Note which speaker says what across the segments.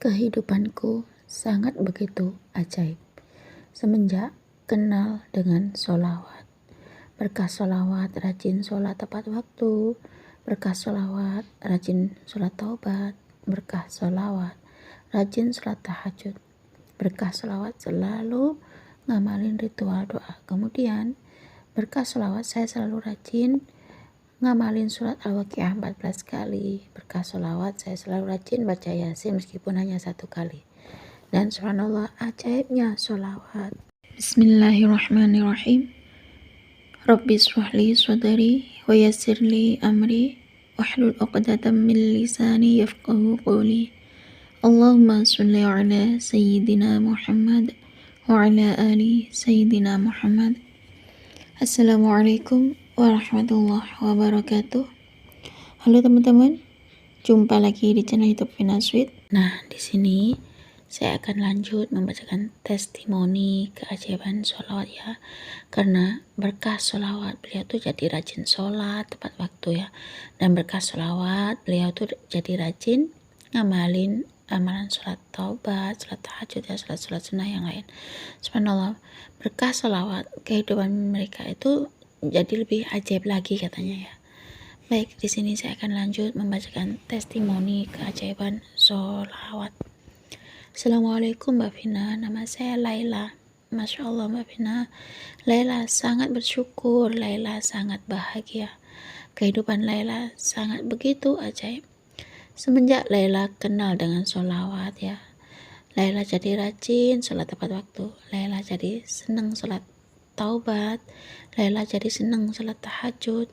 Speaker 1: Kehidupanku sangat begitu ajaib semenjak kenal dengan sholawat. Berkah sholawat, rajin sholat tepat waktu. Berkah sholawat, rajin sholat taubat. Berkah sholawat, rajin sholat tahajud. Berkah sholawat, selalu ngamalin ritual doa. Kemudian berkah sholawat, saya selalu rajin ngamalin surat Al-Waqiah 14 kali. Berkah sholawat, saya selalu rajin baca Yasin meskipun hanya 1 kali. Dan subhanallah, ajaibnya sholawat. Bismillahirrahmanirrahim. Rabbi shrahli sadri wa yassirli amri wahlul 'uqdatam min lisani yafqahu qawli. Allahumma sholli ala sayyidina Muhammad wa ala ali sayyidina Muhammad. Assalamualaikum warahmatullahi wabarakatuh. Halo teman-teman, jumpa lagi di channel YouTube Vina Sweet. Nah, di sini saya akan lanjut membacakan testimoni keajaiban sholawat ya. Karena berkah sholawat beliau tuh jadi rajin sholat tepat waktu ya. Dan berkah sholawat beliau tuh jadi rajin ngamalin amalan sholat taubat, sholat tahajud ya, sholat sunnah yang lain. Subhanallah, berkah sholawat kehidupan mereka itu jadi lebih ajaib lagi katanya ya. Baik, di sini saya akan lanjut membacakan testimoni keajaiban sholawat. Assalamualaikum Mbak Vina, nama saya Laila. Masya Allah Mbak Vina, Laila sangat bersyukur, Laila sangat bahagia. Kehidupan Laila sangat begitu ajaib. Semenjak Laila kenal dengan sholawat ya, Laila jadi rajin sholat tepat waktu. Laila jadi senang sholat taubat. Laila jadi senang sholat tahajud.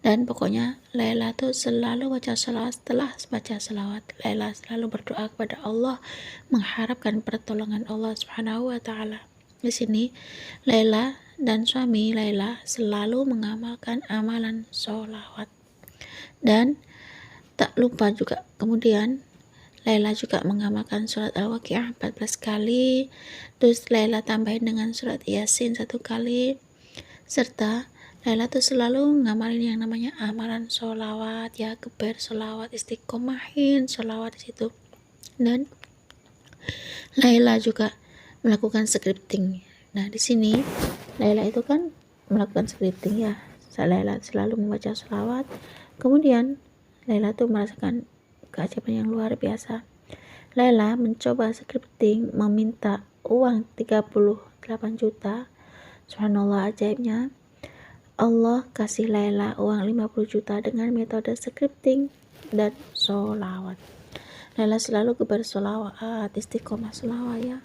Speaker 1: Dan pokoknya Laila tuh selalu baca sholawat. Setelah baca sholawat, Laila selalu berdoa kepada Allah, mengharapkan pertolongan Allah Subhanahu wa Ta'ala. Di sini Laila dan suami Laila selalu mengamalkan amalan sholawat. Dan tak lupa juga kemudian Laila juga mengamalkan surat Al-Waqiah 14 kali. Terus Laila tambahin dengan surat Yasin 1 kali. Serta Laila tuh selalu ngamalin yang namanya amalan sholawat ya, keber sholawat, istiqomahin sholawat di situ. Dan Laila juga melakukan scripting. Nah, di sini Laila itu kan melakukan scripting ya. Laila selalu membaca sholawat. Kemudian Laila tuh merasakan keajaiban yang luar biasa. Laila mencoba scripting meminta uang 38 juta. Subhanallah, ajaibnya Allah kasih Laila uang 50 juta dengan metode scripting dan sholawat. Laila selalu bersolawat, istiqomah sholawat ya.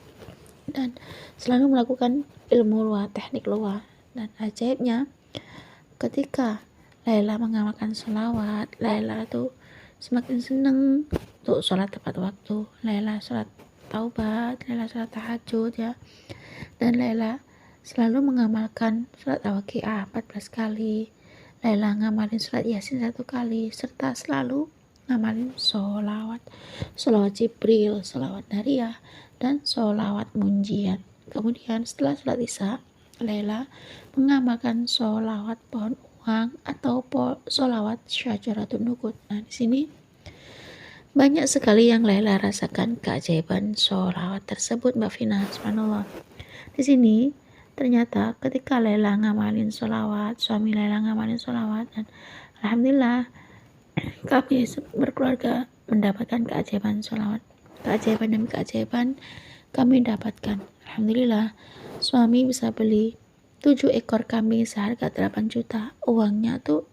Speaker 1: Dan selalu melakukan ilmu luar, teknik luar. Dan ajaibnya ketika Laila mengamalkan sholawat, Laila tuh semakin seneng untuk sholat tepat waktu. Laila sholat taubat, Laila sholat tahajud ya. Dan Laila selalu mengamalkan sholat Al-Waqiah 14 kali. Laila ngamalin sholat Yasin 1 kali. Serta selalu ngamalin sholawat. Sholawat Jibril, sholawat Nariyah, dan sholawat Munjiat. Kemudian setelah sholat Isya, Laila mengamalkan sholawat pohon uang atau sholawat syajaratun nukut. Nah, di sini banyak sekali yang Laila rasakan keajaiban sholawat tersebut Mbak Vina. Subhanallah. Di sini ternyata ketika Laila ngamalin sholawat, suami Laila ngamalin sholawat, dan alhamdulillah kami berkeluarga mendapatkan keajaiban sholawat. Keajaiban demi keajaiban kami dapatkan. Alhamdulillah, suami bisa beli 7 ekor kambing seharga 8 juta. Uangnya tuh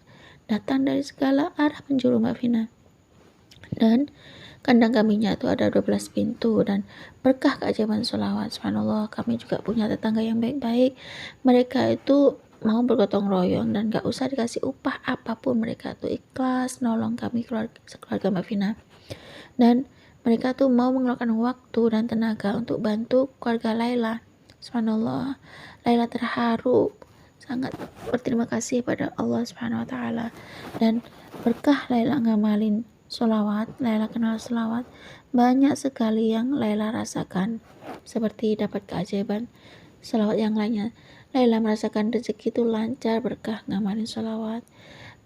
Speaker 1: datang dari segala arah penjuru Mbak Vina. Dan kandang kambingnya itu ada 12 pintu. Dan berkah keajaiban sholawat, subhanallah, kami juga punya tetangga yang baik-baik. Mereka itu mau bergotong royong dan gak usah dikasih upah apapun. Mereka tuh ikhlas nolong kami sekeluarga Mbak Vina. Dan mereka tuh mau mengeluarkan waktu dan tenaga untuk bantu keluarga Laila. Subhanallah, Laila terharu, sangat berterima kasih pada Allah Subhanahu wa Ta'ala. Dan berkah Laila ngamalin sholawat, Laila kenal sholawat, banyak sekali yang Laila rasakan, seperti dapat keajaiban sholawat yang lainnya. Laila merasakan rezeki itu lancar berkah ngamalin sholawat.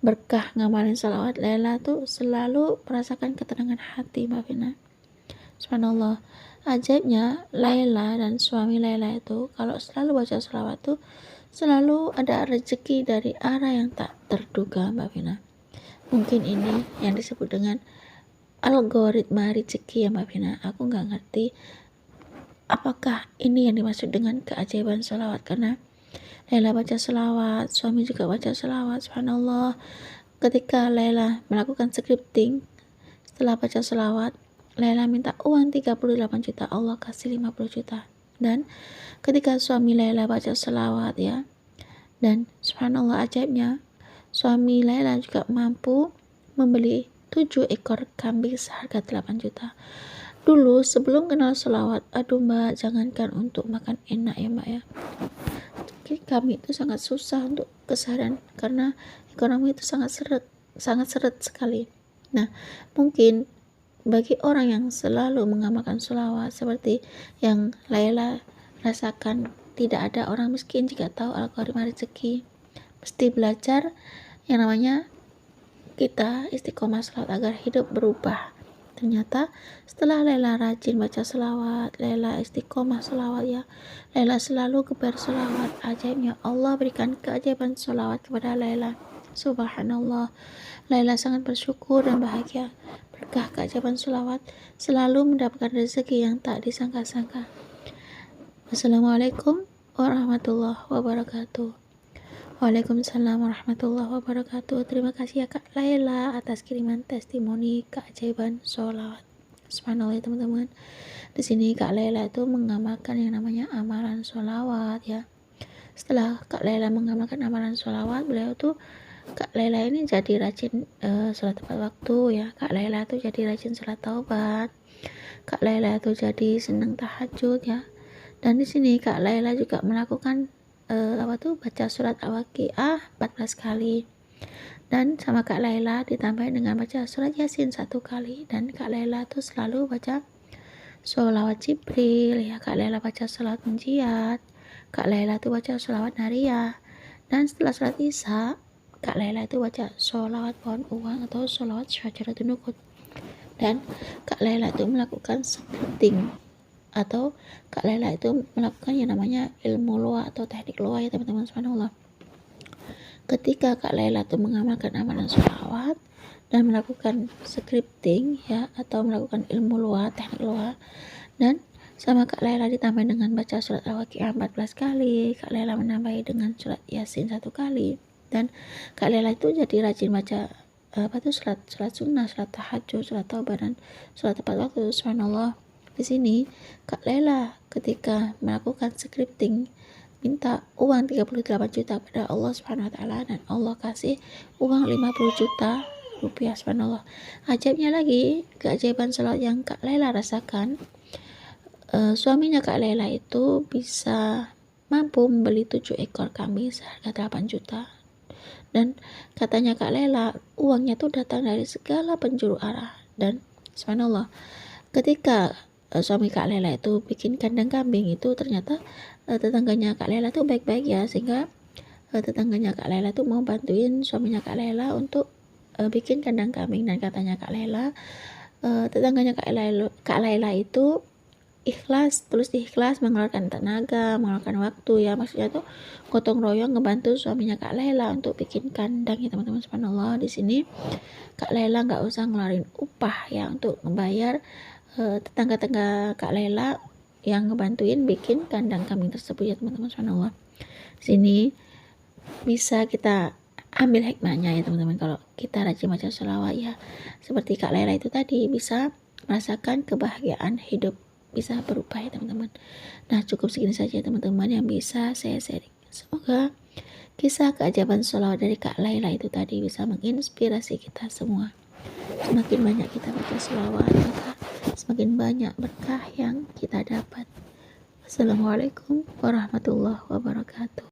Speaker 1: Berkah ngamalin sholawat, Laila tuh selalu merasakan ketenangan hati Mbak Vina. Subhanallah, ajaibnya Laila dan suami Laila itu kalau selalu baca selawat tuh selalu ada rezeki dari arah yang tak terduga, Mbak Vina. Mungkin ini yang disebut dengan algoritma rezeki ya Mbak Vina. Aku nggak ngerti apakah ini yang dimaksud dengan keajaiban selawat, karena Laila baca selawat, suami juga baca selawat. Subhanallah, ketika Laila melakukan scripting setelah baca selawat, Laila minta uang 38 juta, Allah kasih 50 juta. Dan ketika suami Laila baca selawat ya, dan subhanallah ajaibnya, suami Laila juga mampu membeli 7 ekor kambing seharga 8 juta. Dulu sebelum kenal selawat, aduh Mbak, jangankan untuk makan enak ya Mbak ya, kami itu sangat susah untuk keseharian karena ekonomi itu sangat seret sekali. Nah, mungkin bagi orang yang selalu mengamalkan sholawat seperti yang Laila rasakan, tidak ada orang miskin jika tahu algoritma rezeki. Mesti belajar yang namanya kita istiqomah sholawat agar hidup berubah. Ternyata setelah Laila rajin baca selawat, Laila istiqomah selawat ya, Laila selalu gebar selawat, ajaibnya Allah berikan keajaiban selawat kepada Laila. Subhanallah, Laila sangat bersyukur dan bahagia. Berkah keajaiban selawat selalu mendapatkan rezeki yang tak disangka-sangka. Assalamualaikum warahmatullahi wabarakatuh. Waalaikumsalam warahmatullahi wabarakatuh. Terima kasih ya Kak Laila atas kiriman testimoni keajaiban sholawat. Subhanallah ya teman-teman. Di sini Kak Laila itu mengamalkan yang namanya amalan sholawat ya. Setelah Kak Laila mengamalkan amalan sholawat, beliau tuh Kak Laila ini jadi rajin sholat tepat waktu ya. Kak Laila tuh jadi rajin sholat taubat. Kak Laila tuh jadi senang tahajud ya. Dan di sini Kak Laila juga melakukan baca surat Al-Waqiah 14 kali, dan sama Kak Laila ditambah dengan baca surat Yasin 1 kali. Dan Kak Laila tuh selalu baca sholawat Jibril ya. Kak Laila baca sholawat munjiat, Kak Laila tuh baca sholawat nariyah, dan setelah sholat isya Kak Laila itu baca sholawat pohon uang atau sholawat syajaratul nukut. Dan Kak Laila itu melakukan scripting atau Kak Laila itu melakukan yang namanya ilmu loa atau teknik loa ya teman-teman. Subhanallah, ketika Kak Laila itu mengamalkan amalan sholawat dan melakukan scripting ya, atau melakukan ilmu loa, teknik loa, dan sama Kak Laila ditambah dengan baca surat Al-Waqiah 14 kali, Kak Laila menambahi dengan surat Yasin 1 kali, dan Kak Laila itu jadi rajin baca surat sunnah, surat tahajud, surat taubat, dan surat tepat waktu. Subhanallah, di sini Kak Laila ketika melakukan scripting minta uang 38 juta pada Allah Subhanahu wa taala, dan Allah kasih uang 50 juta rupiah. Subhanallah, ajaibnya lagi, keajaiban selawat yang Kak Laila rasakan, suaminya Kak Laila itu bisa mampu membeli 7 ekor kambing seharga 8 juta. Dan katanya Kak Laila, uangnya tuh datang dari segala penjuru arah. Dan subhanallah, ketika suami Kak Laila itu bikin kandang kambing itu, ternyata tetangganya Kak Laila tuh baik-baik ya, sehingga tetangganya Kak Laila tuh mau bantuin suaminya Kak Laila untuk bikin kandang kambing. Dan katanya Kak Laila, tetangganya Kak Laila itu ikhlas mengeluarkan tenaga, mengeluarkan waktu ya, maksudnya tuh gotong royong ngebantu suaminya Kak Laila untuk bikin kandang ya teman-teman. Subhanallah, di sini Kak Laila nggak usah ngeluarin upah ya untuk membayar tetangga-tetangga Kak Laila yang ngebantuin bikin kandang kambing tersebut ya teman-teman. Subhanallah, di sini bisa kita ambil hikmahnya ya teman-teman, kalau kita rajin baca sholawat ya, seperti Kak Laila itu tadi bisa merasakan kebahagiaan hidup, bisa berubah ya teman-teman. Nah, cukup segini saja teman-teman yang bisa saya sharing. Semoga kisah keajaiban sholawat dari Kak Laila itu tadi bisa menginspirasi kita semua. Semakin banyak kita baca sholawat, maka semakin banyak berkah yang kita dapat. Assalamualaikum warahmatullahi wabarakatuh.